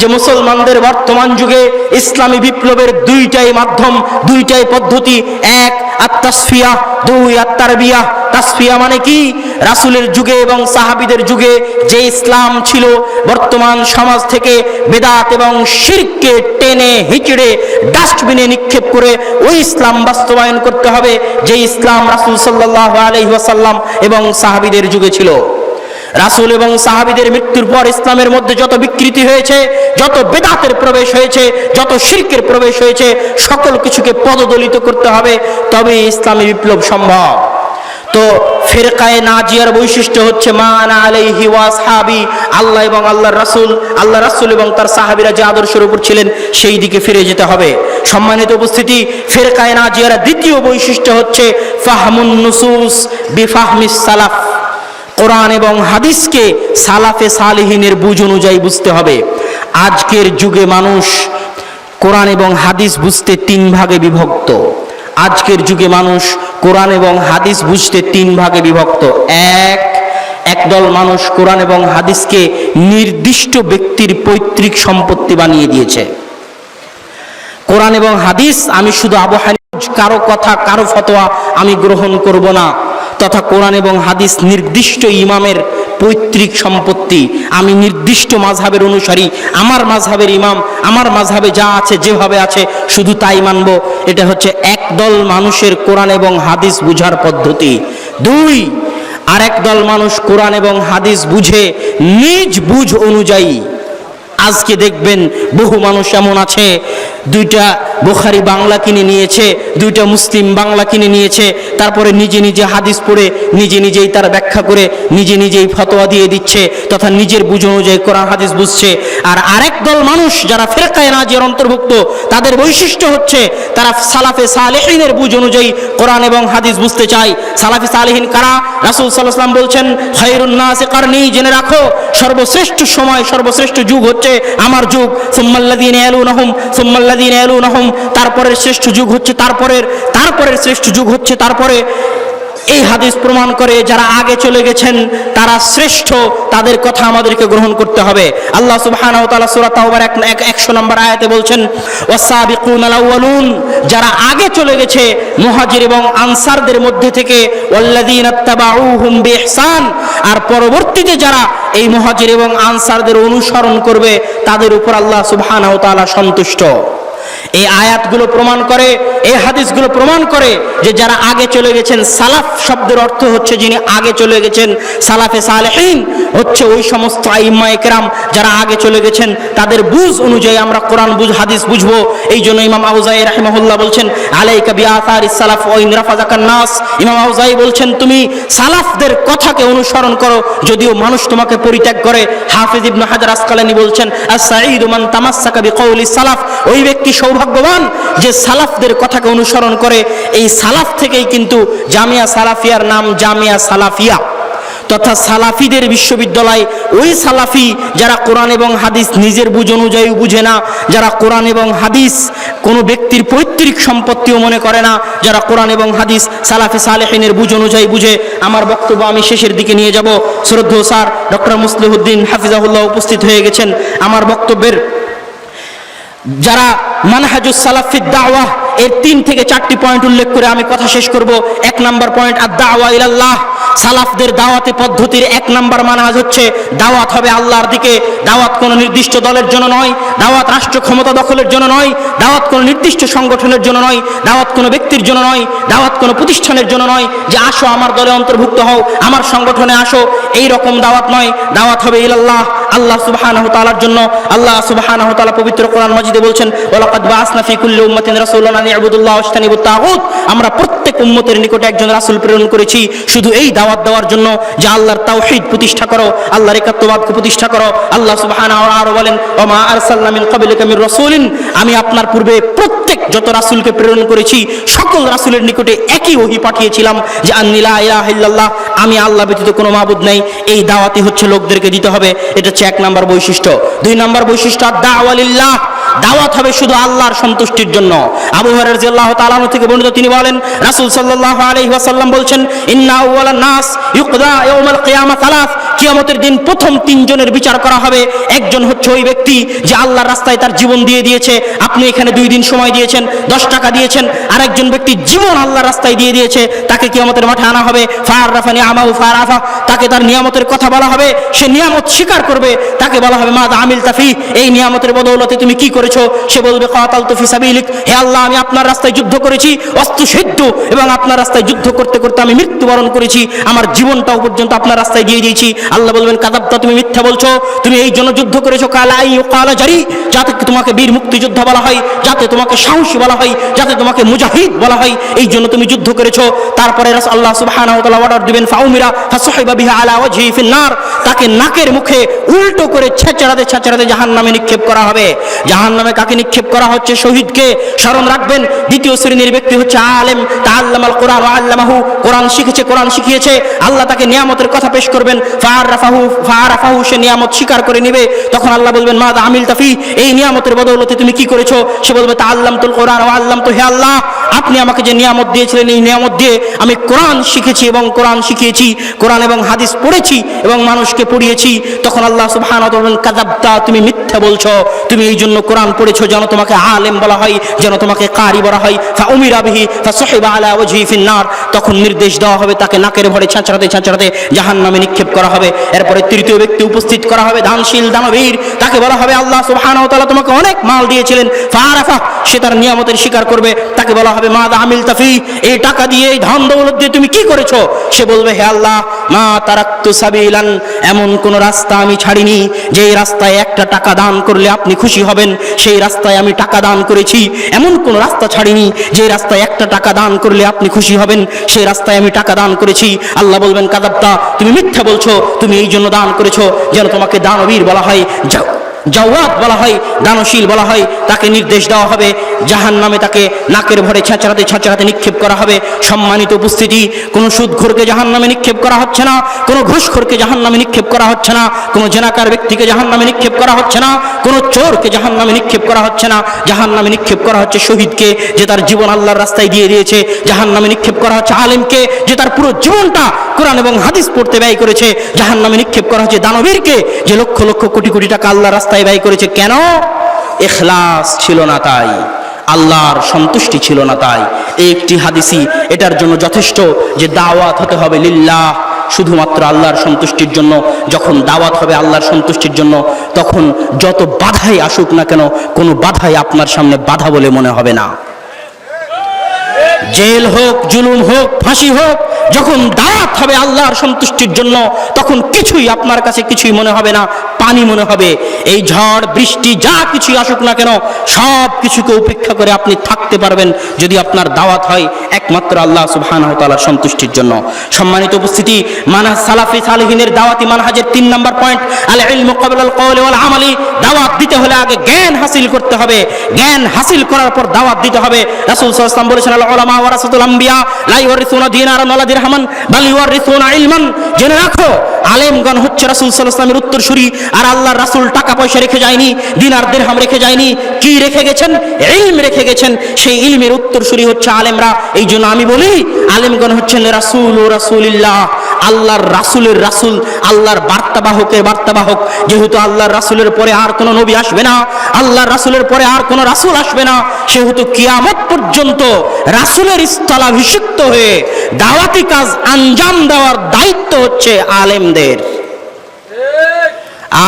যে মুসলমানদের বর্তমান যুগে ইসলামী বিপ্লবের দুইটাই মাধ্যম, দুইটাই পদ্ধতি। এক আত-তাসফিয়া, দুই আত-তারবিয়া। তাসফিয়া মানে কি? রাসূলের যুগে এবং সাহাবীদের যুগে যে ইসলাম ছিল, বর্তমান সমাজ থেকে বেদাত এবং শিরককে টেনে হিচড়ে ডাস্টবিনে নিক্ষেপ করে ওই ইসলাম বাস্তবায়ন করতে হবে যে ইসলাম রাসূল সাল্লাল্লাহু আলাইহি ওয়াসাল্লাম এবং সাহাবীদের যুগে ছিল। রাসূল এবং সাহাবীদের মৃত্যুর পর ইসলামের মধ্যে যত বিকৃতি হয়েছে, যত বেদাতের প্রবেশ হয়েছে, যত শিরকের প্রবেশ হয়েছে, সকল কিছুকে পদদলিত করতে হবে, তবে ইসলামী বিপ্লব সম্ভব। তো ফিরকায়ে নাজিয়ার বৈশিষ্ট্য হচ্ছে মা আনা আলাইহি ওয়া আসহাবি, আল্লাহ এবং আল্লাহর রাসূল, আল্লাহ রাসূল এবং তার সাহাবীরা যে আদর্শের উপর ছিলেন সেই দিকে ফিরে যেতে হবে। সম্মানিত উপস্থিতি, ফিরকায়ে নাজিয়ার দ্বিতীয় বৈশিষ্ট্য হচ্ছে ফাহমুন নুসুস বিফাহমিস সালাফ, কোরআন এবং হাদিসকে সালাফে সালেহিনের বুঝ অনুযায়ী বুঝতে হবে। আজকের যুগে মানুষ কোরআন এবং হাদিস বুঝতে তিন ভাগে বিভক্ত। আজকের যুগে মানুষ কোরআন এবং হাদিস বুঝতে তিন ভাগে বিভক্ত। একদল মানুষ কোরআন এবং হাদিসকে নির্দিষ্ট ব্যক্তির পৈতৃক সম্পত্তি বানিয়ে দিয়েছে। কোরআন এবং হাদিস, আমি শুধু আবু হানিফা, কারো কথা কারো ফতোয়া আমি গ্রহণ করব না, তথা কোরআন এবং হাদিস নির্দিষ্ট ইমামের পৈতৃক সম্পত্তি। আমি নির্দিষ্ট মাযহাবের অনুসারী, আমার মাযহাবের ইমাম আমার মাযহাবে যা আছে যেভাবে আছে শুধু তাই মানব। এটা হচ্ছে একদল মানুষের কোরআন এবং হাদিস বুঝার পদ্ধতি। দুই, আরেক দল মানুষ কোরআন এবং হাদিস বুঝে নিজ বুঝ অনুযায়ী। আজকে দেখবেন বহু মানুষ এমন আছে, দুইটা বুখারী বাংলা কিনে নিয়েছে, দুইটা মুসলিম বাংলা কিনে নিয়েছে, তারপরে নিজে নিজে হাদিস পড়ে নিজে নিজেই তার ব্যাখ্যা করে নিজে নিজেই ফতোয়া দিয়ে দিচ্ছে, তথা নিজের বুঝ অনুযায়ী কোরআন হাদিস বুঝছে। আর আরেক দল মানুষ যারা ফিরকায়ে নাজিয়ার অন্তর্ভুক্ত, তাদের বৈশিষ্ট্য হচ্ছে তারা সালাফে সালেহিনের বুঝ অনুযায়ী কোরআন এবং হাদিস বুঝতে চায়। সালাফে সালেহিন কারা? রাসূল সাল্লাল্লাহু আলাইহি ওয়াসাল্লাম বলছেন খায়রুন নাসি কারনি, জেনে রাখো সর্বশ্রেষ্ঠ সময়, সর্বশ্রেষ্ঠ যুগ হচ্ছে আমার যুগ। সুম্মাল্লাযীনা ইয়ালুনাহুম সুম্মাল্লাযীনা ইয়ালুনাহুম, তারপরের শ্রেষ্ঠ যুগ হচ্ছে তারপরের শ্রেষ্ঠ যুগ হচ্ছে তারপরে। এই হাদিস প্রমাণ করে যারা আগে চলে গেছেন তারা শ্রেষ্ঠ, তাদের কথা আমাদেরকে গ্রহণ করতে হবে। আল্লাহ সুবহানাহু ওয়া তাআলা সূরা তাওবার 100 নম্বর আয়াতে বলছেন ওয়াসাবিকুনাল আউয়ালুন, যারা আগে চলে গেছে মুহাজির এবং আনসারদের মধ্যে থেকে, ওয়াল্লাযীনা তাবাউহুম বিইহসান, আর পরবর্তীতে যারা এই মুহাজির এবং আনসারদের অনুসরণ করবে তাদের উপর আল্লাহ সুবহানাহু ওয়া তাআলা সন্তুষ্ট। এই আয়াতগুলো প্রমাণ করে, এই হাদিসগুলো প্রমাণ করে যে যারা আগে চলে গেছেন, সালাফ শব্দের অর্থ হচ্ছে যিনি আগে চলে গেছেন। সালাফে সালেহিন হচ্ছে ওই সমস্ত আইম্মায়ে কেরাম যারা আগে চলে গেছেন, তাদের বুঝ অনুযায়ী আমরা কোরআন বুঝ হাদিস বুঝবো। এই জন্য ইমাম আউজাঈ রাহিমাহুল্লাহ বলছেন আলাইকা বিআথারিস সালাফ ওয়া ইন রাফাযাকান নাস। ইমাম আউজাঈ বলছেন তুমি সালাফদের কথাকে অনুসরণ করো যদিও মানুষ তোমাকে পরিত্যাগ করে। হাফিজ ইবনে হাজার আসকালানী বলছেন আস-সাঈদু মান তামাসসাকা বিকাউলি সালাফ, ওই ব্যক্তি সৌভাগ্যবান যে সালাফদের কথাকে অনুসরণ করে। এই সালাফ থেকেই কিন্তু জামিয়া সালাফিয়ার নাম জামিয়া সালাফিয়া, তথা সালাফিদের বিশ্ববিদ্যালয়। ওই সালাফি যারা কোরআন এবং হাদিস নিজের বুঝ অনুযায়ী বুঝে না, যারা কোরআন এবং হাদিস কোনো ব্যক্তির পৈতৃক সম্পত্তিও মনে করে না, যারা কোরআন এবং হাদিস সালাফি সালেহিনের বুঝ অনুযায়ী বুঝে। আমার বক্তব্য আমি শেষের দিকে নিয়ে যাব। শ্রদ্ধেয় স্যার ডক্টর মুসলিহুদ্দিন হাফিজাহুল্লাহ উপস্থিত হয়ে গেছেন। আমার বক্তব্যের যারা মানহাজুস সালাফ ফিদ দাওয়াহ এর 3 থেকে 4টি পয়েন্ট উল্লেখ করে আমি কথা শেষ করব। 1 নম্বর পয়েন্ট আদ-দাওয়া ইলাল্লাহ। সালাফদের দাওয়াতে পদ্ধতির 1 নম্বর মানহাজ হচ্ছে দাওয়াত হবে আল্লাহর দিকে। দাওয়াত কোনো নির্দিষ্ট দলের জন্য নয়, দাওয়াত রাষ্ট্র ক্ষমতা দখলের জন্য নয়, দাওয়াত কোনো নির্দিষ্ট সংগঠনের জন্য নয়, দাওয়াত কোনো ব্যক্তির জন্য নয়, দাওয়াত কোনো প্রতিষ্ঠানের জন্য নয় যে আসো আমার দলে অন্তর্ভুক্ত হও, আমার সংগঠনে আসো, এই রকম দাওয়াত নয়। দাওয়াত হবে ইলাল্লাহ, আল্লাহ সুবহানাহু ওয়া তাআলার জন্য। আল্লাহ সুবহানাহু ওয়া তাআলা পবিত্র কোরআন মাজিদে বলছেন ওয়ালাকাদ বাআসনা ফি কুল্লি উম্মাতিন রাসূলান আন ইবুদুল্লাহ ওয়াজতানিবুত তাগুত, আমরা প্রত্যেক উম্মতের নিকটে একজন রাসূল প্রেরণ করেছি শুধু এই দাওয়াত দেওয়ার জন্য যে আল্লাহর তাওহীদ প্রতিষ্ঠা করো, আল্লাহর একাত্মবাদকে প্রতিষ্ঠা করো। আল্লাহ সুবহানাহু ওয়া তাআলা বলেন ওয়া মা আরসালনা মিন ক্বাবলিকা মির রাসূলিন, আমি আপনার পূর্বে প্রত্যেক যত রাসূলকে প্রেরণ করেছি সকল রাসূলের নিকটে একই ওহী পাঠিয়েছিলাম যে আন্নী লা ইলাহা ইল্লাল্লাহ, আমি আল্লাহ ব্যতীত কোনো মাবুদ নাই। এই দাওয়াতই হচ্ছে লোকদেরকে দিতে হবে। এটা হচ্ছে 1 নম্বর বৈশিষ্ট্য। 2 নম্বর বৈশিষ্ট্য আদ-দাওয়া লিল্লাহ, দাওয়াত হবে শুধু আল্লাহর সন্তুষ্টির জন্য। আবু হুরায়রা রাদিয়াল্লাহু তাআলা আনহু থেকে বর্ণিত, তিনি বলেন রাসূল সাল্লাল্লাহু আলাইহি ওয়াসাল্লাম বলছেন, ইন্না আউওয়ালান নাস ইউকদা ইয়াউমাল কিয়ামা সালাস, কিয়ামতের দিন প্রথম তিনজনের বিচার করা হবে। একজন হচ্ছে ওই ব্যক্তি যে আল্লাহর রাস্তায় তার জীবন দিয়ে দিয়েছে, আপনি এখানে 2 দিন সময় দিয়েছেন, 10 টাকা দিয়েছেন। আরেকজন ব্যক্তি জীবন আল্লাহর রাস্তায় দিয়ে দিয়েছে, তাকে কিয়ামতের মাঠে আনা হবে। ফারাফা নিআমাহু ফারাফা, তাকে তার নিয়ামতের কথা বলা হবে, সে নিয়ামত স্বীকার করবে। তাকে বলা হবে মা আমিলতা ফি, এই নিয়ামতের বদৌলতে তুমি কি করেছো? সে বলবে কাতালতু ফি সাবিলিক, হে আল্লাহ আমি আপনার রাস্তায় যুদ্ধ করেছি অস্ত্রসিদ্ধ, এবং আপনার রাস্তায় যুদ্ধ করতে করতে আমি মৃত্যুবরণ করেছি, আমার জীবনটাও পর্যন্ত আপনার রাস্তায় দিয়ে দিয়েছি। আল্লাহ বলবেন কাযাবতা, তুমি মিথ্যা বলছো, তুমি এই জন্য যুদ্ধ করেছো কালা ইউকালা জারি, যাতে তোমাকে বীর মুক্তিযোদ্ধা বলা হয়, যাতে তোমাকে সাহসী বলা হয়, যাতে তোমাকে মুজাহিদ বলা হয়, এই জন্য তুমি যুদ্ধ করেছো। তারপরে আল্লাহ সুবহানাহু ওয়া তাআলা অর্ডার দিবেন ফাউমিরা ফাসহিবা বিহা আলা ওয়াজহি ফিন নার, তাকে নাকের মুখে উল্টো করে ছেঁচড়াতে ছেঁচড়াতে জাহান্নামে নিক্ষেপ করা হবে। জাহান্নামে কাকে নিক্ষেপ করা হচ্ছে? শহীদকে। স্মরণ রাখবেন, দ্বিতীয় শ্রেণীর ব্যক্তি হচ্ছে আলেম, তাআল্লামাল কোরআন ওয়া আল্লামাহু, কোরআন শিখেছে, কোরআন শিখিয়েছে। আল্লাহ তাকে নিয়ামতের কথা পেশ করবেন, ফাআরাফাহু, সে নিয়ামত স্বীকার করে নেবে। তখন আল্লাহ বলবেন মাযা আমিলতা ফি, এই নিয়ামতের বদৌলতে তুমি কি করেছো? সে বলবে তাআল্লামতুল কোরআন ওয়া আল্লামতু, হে আল্লাহ আপনি আমাকে যে নিয়ামত দিয়েছিলেন, এই নিয়ামত দিয়ে আমি কোরআন শিখেছি এবং কোরআন শিখিয়েছি, কোরআন এবং হাদিস পড়েছি এবং মানুষকে পড়িয়েছি। তখন আল্লাহ সুবহানাহু ওয়া তাআলা বলেন কাযাবতা, তুমি মিথ্যা বলছো, তুমি এই জন্য কোরআন পড়েছো যেন তোমাকে আলেম বলা হয়, যেন তোমাকে কারি বলা হয়। ফাউমিরা বিহি ফাসহিবা আলা ওয়াজহি ফিন নার, তখন নির্দেশ দেওয়া হবে তাকে নাকের ভরে ছেঁচড়াতে ছেঁচড়াতে জাহান্নামে নিক্ষেপ করা হবে। এরপরে তৃতীয় ব্যক্তি উপস্থিত করা হবে, দানশীল দানবীর, তাকে বলা হবে আল্লাহ সুবহানাহু ওয়া তাআলা তোমাকে অনেক মাল দিয়েছিলেন, ফাআরাফা, সে তার নিয়ামতের স্বীকার করবে। তাকে বলা হবে মাযা আমিলতা ফি, এই টাকা দিয়ে, এই ধন দৌলত দিয়ে তুমি কি করেছো? সে বলবে হে আল্লাহ মা তারাকতু সাবিলান, এমন কোন রাস্তা আমি ছাড়িনি যেই রাস্তায় একটা টাকা দান করলে আপনি খুশি হবেন, সেই রাস্তায় আমি টাকা দান করেছি। এমন কোন রাস্তা ছাড়িনি যে রাস্তায় একটা টাকা দান করলে আপনি খুশি হবেন, সেই রাস্তায় আমি টাকা দান করেছি। আল্লাহ বলবেন কাযাবতা, তুমি মিথ্যা বলছো, তুমি এই জন্য দান করেছো যেন তোমাকে দানবীর বলা হয়, জাওয়াত বলা হয়, দানশীল বলা হয়। তাকে নির্দেশ দেওয়া হবে জাহান্নামে তাকে নাকের ভরে ছেঁচড়াতে ছেঁচড়াতে নিক্ষেপ করা হবে। সম্মানিত উপস্থিতি, কোনো সুদখোরকে জাহান্নামে নিক্ষেপ করা হচ্ছে না, কোনো ঘুষখোরকে জাহান্নামে নিক্ষেপ করা হচ্ছে না, কোনো জেনাকার ব্যক্তিকে জাহান্নামে নিক্ষেপ করা হচ্ছে না, কোনো চোরকে জাহান্নামে নিক্ষেপ করা হচ্ছে না। জাহান্নামে নিক্ষেপ করা হচ্ছে শহীদকে, যে তার জীবন আল্লাহর রাস্তায় দিয়ে দিয়েছে। জাহান্নামে নিক্ষেপ করা হচ্ছে আলেমকে, যে তার পুরো জীবনটা কোরআন এবং হাদিস পড়তে ব্যয় করেছে। জাহান্নামে নিক্ষেপ করা হচ্ছে দানবীরকে, যে লক্ষ লক্ষ কোটি কোটি টাকা আল্লাহর রাস্তায় ব্যয় করেছে। কেন? ইখলাস ছিল না তাই, আল্লাহর সন্তুষ্টি ছিল না তাই। এই একটি হাদিসই এটার জন্য যথেষ্ট যে দাওয়াত হতে হবে লিল্লাহ, শুধুমাত্র আল্লাহর সন্তুষ্টির জন্য। যখন দাওয়াত হবে আল্লাহর সন্তুষ্টির জন্য, তখন যত বাধাই আসুক না কেন, কোনো বাধাই আপনার সামনে বাধা বলে মনে হবে না। জেল হোক, জুলুম হোক, ফাঁসি হোক, যখন দাওয়াত হবে আল্লাহর সন্তুষ্টির জন্য, তখন কিছুই আপনার কাছে কিছুই মনে হবে না, পানি মনে হবে। এই ঝড় বৃষ্টি যা কিছুই আসুক না কেন, সব কিছুকে উপেক্ষা করে আপনি থাকতে পারবেন যদি আপনার দাওয়াত হয় একমাত্র আল্লাহ সুবহানাহু ওয়া তাআলার সন্তুষ্টির জন্য। সম্মানিত উপস্থিতি, মানহাজ সালাফি সালেহিনের দাওয়াতি মানহাজের 3 নম্বর পয়েন্ট আল ইলমু ক্বাবলা আল কওলি ওয়াল আমালি। দাওয়াত দিতে হলে আগে জ্ঞান হাসিল করতে হবে, জ্ঞান হাসিল করার পর দাওয়াত দিতে হবে। রাসূল সাল্লাল্লাহু আলাইহি ওয়াসাল্লাম বলেছেন আল উলামা ওয়ারাসাতুল আমবিয়া লা ইওয়ারিসুনা দিনারান ওয়ালা দিরহামান বাল ইওয়ারিসুনা ইলমান। জেনে রাখো, আলেমগণ হচ্ছে রাসূল সাল্লাল্লাহু আলাইহি ওয়াসাল্লামের উত্তরসূরি। আর আল্লাহর রাসূল টাকা পয়সা রেখে যায়নি, দিনার দিরহাম রেখে যায়নি, কি রেখে গেছেন? ইলম রেখে গেছেন। সেই ইলমের উত্তরসূরি হচ্ছে আলেমরা। এই জন্য আমি বলি আলেমগণ হচ্ছেন রাসূল ও রাসূলিল্লাহ, আল্লাহর রাসূলের রাসূল, আল্লাহর বার্তাবাহকের বার্তাবাহক। যেহেতু আল্লাহর রাসূলের পরে আর কোনো নবী আসবে না, আল্লাহর রাসূলের পরে আর কোনো রাসূল আসবে না, সেহেতু কিয়ামত পর্যন্ত রাসূলের স্থলাভিষিক্ত হয়ে দাওয়াতি কাজ আঞ্জাম দেওয়ার দায়িত্ব হচ্ছে আলেমদের।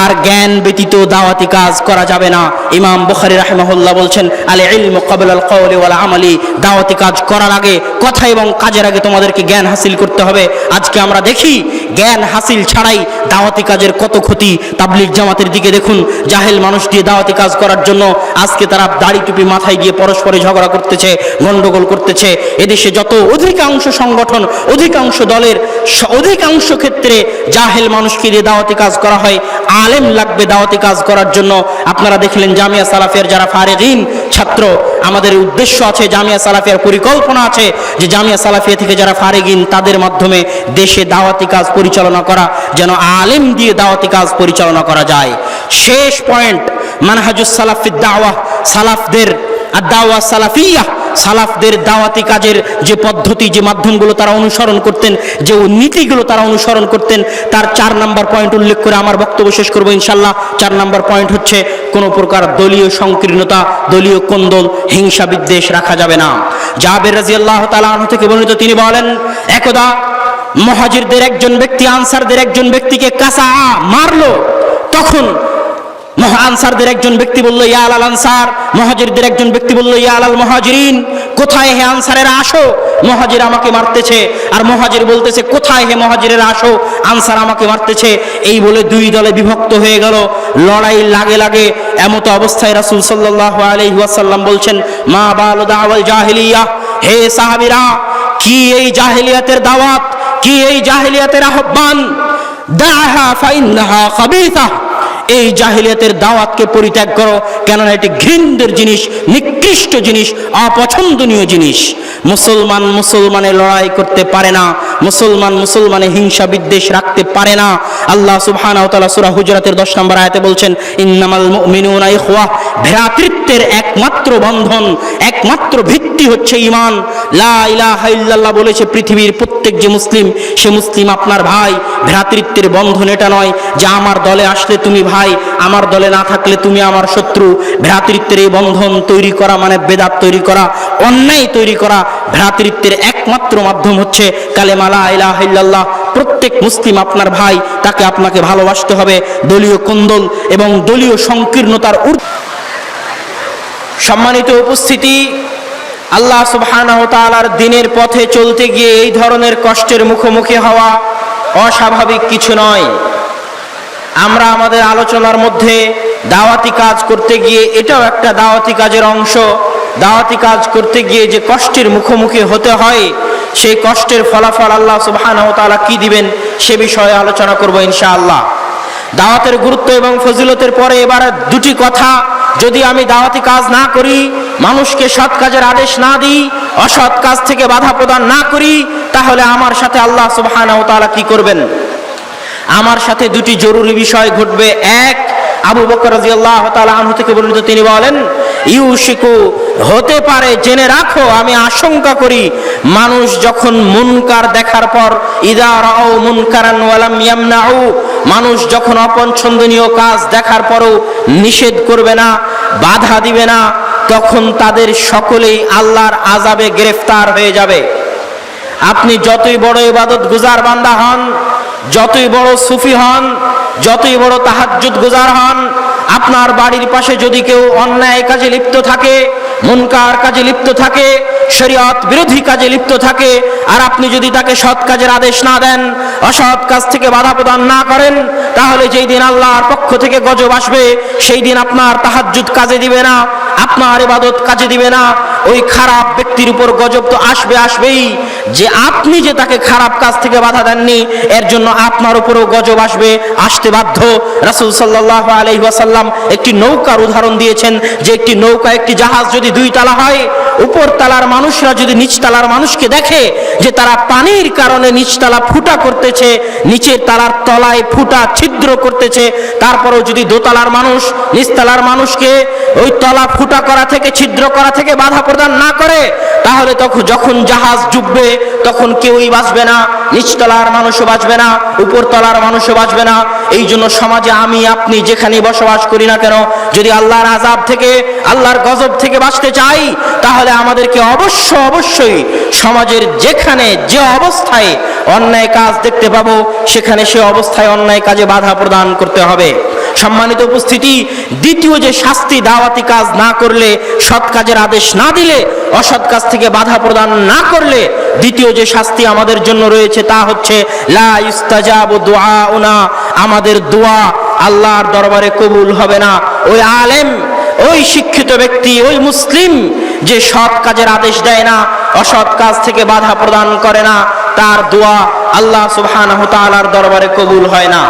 আর জ্ঞান ব্যতীত দাওয়াতি কাজ করা যাবে না। ইমাম বুখারী রাহিমাহুল্লাহ বলছেন আল ইলমু ক্বাবলা আল কওলি ওয়াল আমালি। দাওয়াতি কাজ করার আগে, কথা এবং কাজের আগে তোমাদেরকে জ্ঞান হাসিল করতে হবে। আজকে আমরা দেখি জ্ঞান হাসিল ছাড়াই দাওয়াতি কাজের কত ক্ষতি। তাবলীগ জামাতের দিকে দেখুন, জাহেল মানুষ দিয়ে দাওয়াতি কাজ করার জন্য আজকে তারা দাড়ি টুপি মাথায় দিয়ে পরস্পরে ঝগড়া করতেছে, গন্ডগোল করতেছে। এদেশে যত অধিকাংশ সংগঠন, অধিকাংশ দলের অধিকাংশ ক্ষেত্রে জাহেল মানুষকে দিয়ে দাওয়াতি কাজ করা হয়। আলেম লাগবে দাওয়াতি কাজ করার জন্য। আপনারা দেখলেন জামিয়া সালাফিয়ার যারা ফারিগিন ছাত্র, আমাদের উদ্দেশ্য আছে, জামিয়া সালাফিয়ার পরিকল্পনা আছে যে জামিয়া সালাফিয়া থেকে যারা ফারিগিন তাদের মাধ্যমে দেশে দাওয়াতি কাজ পরিচালনা করা, যেন আলেম দিয়ে দাওয়াতি কাজ পরিচালনা করা যায়। শেষ পয়েন্ট মানহাজুস সালাফ ফিদ দাওয়াহ, সালাফদের আদ-দাওয়া সালাফিয়া, সালাফদের দাওয়াতি কাজের যে পদ্ধতি, যে মাধ্যমগুলো তারা অনুসরণ করতেন, যে নীতিগুলো তারা অনুসরণ করতেন, তার 4 নম্বর পয়েন্ট উল্লেখ করে আমার বক্তব্য শেষ করবো ইনশাল্লাহ। 4 নম্বর পয়েন্ট হচ্ছে কোনো প্রকার দলীয় সংকীর্ণতা, দলীয় কোন্দল, হিংসা বিদ্বেষ রাখা যাবে না। জাবের রাদিয়াল্লাহু তাআলা আনহু থেকে বর্ণিত, তিনি বলেন, একদা মুহাজিরদের একজন ব্যক্তি আনসারদের একজন ব্যক্তিকে কাসা মারলো। তখন আনসারদের একজন ব্যক্তি বলল, ইয়া আলাল আনসার। মুহাজিরদের একজন ব্যক্তি বলল, ইয়া আলাল মুহাজিরিন, কোথায় হে আনসারেরা আসো, মুহাজির আমাকে মারতেছে। আর মুহাজির বলতেছে, কোথায় হে মুহাজিরেরা আসো, আনসার আমাকে মারতেছে। এই বলে 2 দলে বিভক্ত হয়ে গেল, লড়াই লাগে লাগে। এমতো অবস্থায় রাসূল সাল্লাল্লাহু আলাইহি ওয়াসাল্লাম বলছেন, মা বালু দাওয়াল জাহিলিয়া, হে সাহাবীরা, কি এই জাহিলিয়াতের দাওয়াত, কি এই জাহিলিয়াতের আহ্বান, দাহা ফাইন্নাহা খাবিসা, এই জাহিলিয়াতের দাওয়াতকে পরিত্যাগ করো, কেননা এটি ঘৃণ্যের জিনিস, নিকৃষ্ট জিনিস, অপছন্দনীয় জিনিস। মুসলমান মুসলমানের লড়াই করতে পারে না, মুসলমান মুসলমানের হিংসা বিদ্বেষ রাখতে পারে না। আল্লাহ সুবহানাহু ওয়া তাআলা সূরা হুজরাতের 10 নম্বর আয়াতে বলছেন, ইন্নামাল মুমিনুনা ইখওয়া, ভ্রাতৃত্বের একমাত্র বন্ধন, একমাত্র ভিত্তি হচ্ছে ঈমান। লা ইলাহা ইল্লাল্লাহ বলেছে পৃথিবীর প্রত্যেক যে মুসলিম, সে মুসলিম আপনার ভাই। ভ্রাতৃত্বের বন্ধন এটা নয় যে আমার দলে আসলে তুমি ভাই, আমার দলে না থাকলে তুমি আমার শত্রু। ভ্রাতৃত্বের এই বন্ধন তৈরি করা মানে বেদাত তৈরি করা, অন্যায় তৈরি করা। ভ্রাতৃত্বের একমাত্র মাধ্যম হচ্ছে কালেমা লা ইলাহা ইল্লাল্লাহ। প্রত্যেক মুসলিম আপনার ভাই, তাকে আপনাকে ভালোবাসতে হবে। দলীয় কোন্দল এবং দলীয় সংকীর্ণতার সম্মানিত উপস্থিতি, আল্লাহ সুবহানাহু ওয়া তাআলার দ্বীনের পথে চলতে গিয়ে এই ধরনের কষ্টের মুখোমুখি হওয়া অস্বাভাবিক কিছু নয়। আমরা আমাদের আলোচনার মধ্যে দাওয়াতি কাজ করতে গিয়ে, এটাও একটা দাওয়াতি কাজের অংশ, দাওয়াতি কাজ করতে গিয়ে যে কষ্টের মুখোমুখি হতে হয়, সেই কষ্টের ফলাফল আল্লাহ সুবহানাহু ওয়া তাআলা কি দিবেন সে বিষয়ে আলোচনা করব ইনশাআল্লাহ। দাওয়াতের গুরুত্ব এবং ফজিলতের পরে এবার 2টি কথা। যদি আমি দাওয়াতি কাজ না করি, মানুষকে সৎ কাজের আদেশ না দিই, অসৎ কাজ থেকে বাধা প্রদান না করি, তাহলে আমার সাথে আল্লাহ সুবহানাহু ওয়া তাআলা কি করবেন? আমার সাথে 2টি জরুরি বিষয় ঘটবে। এক, আবু বকর রাদিয়াল্লাহু তাআলা আনহু থেকে বর্ণিত, তিনি বলেন, ইউশিকু, হতে পারে, জেনে রাখো, আমি আশঙ্কা করি, মানুষ যখন মুনকার দেখার পর, ইযা রাউ মুনকারান ওয়া লাম ইয়ামনাউ, মানুষ যখন অপছন্দনীয় কাজ দেখার পরও নিষেধ করবে না, বাধা দিবে না, তখন তাদের সকলেই আল্লাহর আযাবে গ্রেফতার হয়ে যাবে। আপনি যতই বড় ইবাদত গুজার বান্দা হন, যতই বড় সুফি হন, যতই বড় তাহাজ্জুদ গুজার হন, আপনার বাড়ির পাশে যদি কেউ অন্যায় কাজে লিপ্ত থাকে, মুনকার কাজে লিপ্ত থাকে, শরীয়ত বিরোধী কাজে লিপ্ত থাকে, আর আপনি যদি তাকে সৎ কাজের আদেশ না দেন, অসৎ কাজ থেকে বাধা প্রদান না করেন, তাহলে যেই দিন আল্লাহর পক্ষ থেকে গজব আসবে, সেই দিন আপনার তাহাজ্জুদ কাজে দিবে না, আপনার ইবাদত কাজে দিবে না। ওই খারাপ ব্যক্তির উপর গজব তো আসবেই, যে আপনি যে তাকে খারাপ কাজ থেকে বাধা দেননি, এর জন্য আপনার উপরও গজব আসতে বাধ্য। রাসূল সাল্লাল্লাহু আলাইহি ওয়াসাল্লাম একটি নৌকার উদাহরণ দিয়েছেন, যে একটি নৌকা, একটি জাহাজ যদি 2 তালা হয়, উপর তালার মানুষরা যদি নিচ তালার মানুষকে দেখে যে তারা পানির কারণে নিচ তালা ফুটা করতেছে, নিচের তালার তলায় ফুটা ছিদ্র করতেছে, তারপরেও যদি দোতলার মানুষ নিচ তালার মানুষকে ওই তলা ফুটা করা থেকে, ছিদ্র করা থেকে বাধা প্রদান না করে, তাহলে যখন জাহাজ ডুববে তখন কেউই বাঁচবে না, নিচতলার মানুষও বাঁচবে না, উপরতলার মানুষও বাঁচবে না। এই জন্য সমাজে আমি আপনি যেখানে বসবাস করি না কেন, যদি আল্লাহর আযাব থেকে, আল্লাহর গজব থেকে বাঁচতে চাই, তাহলে আমাদেরকে অবশ্যই সমাজের যেখানে যে অবস্থায় অন্যায় কাজ দেখতে পাবো, সেখানে সে অবস্থায় অন্যায় কাজে বাধা প্রদান করতে হবে। সম্মানিত উপস্থিতি, দ্বিতীয় যে শাস্তি, দাওয়াতি কাজ না করলে, সৎ কাজের আদেশ না দিলে, অসৎ কাজ থেকে বাধা প্রদান না করলে, দ্বিতীয় যে শাস্তি আমাদের জন্য রয়েছে তা হচ্ছে লা ইস্তাজাবু দুআউনা, আমাদের দোয়া আল্লাহর দরবারে কবুল হবে না। ওই আলেম, ওই শিক্ষিত ব্যক্তি, ওই মুসলিম যে সৎ কাজের আদেশ দেয় না, অসৎ কাজ থেকে বাধা প্রদান করে না, তার দোয়া আল্লাহ সুবহানাহু ওয়া তাআলার দরবারে কবুল হয় না।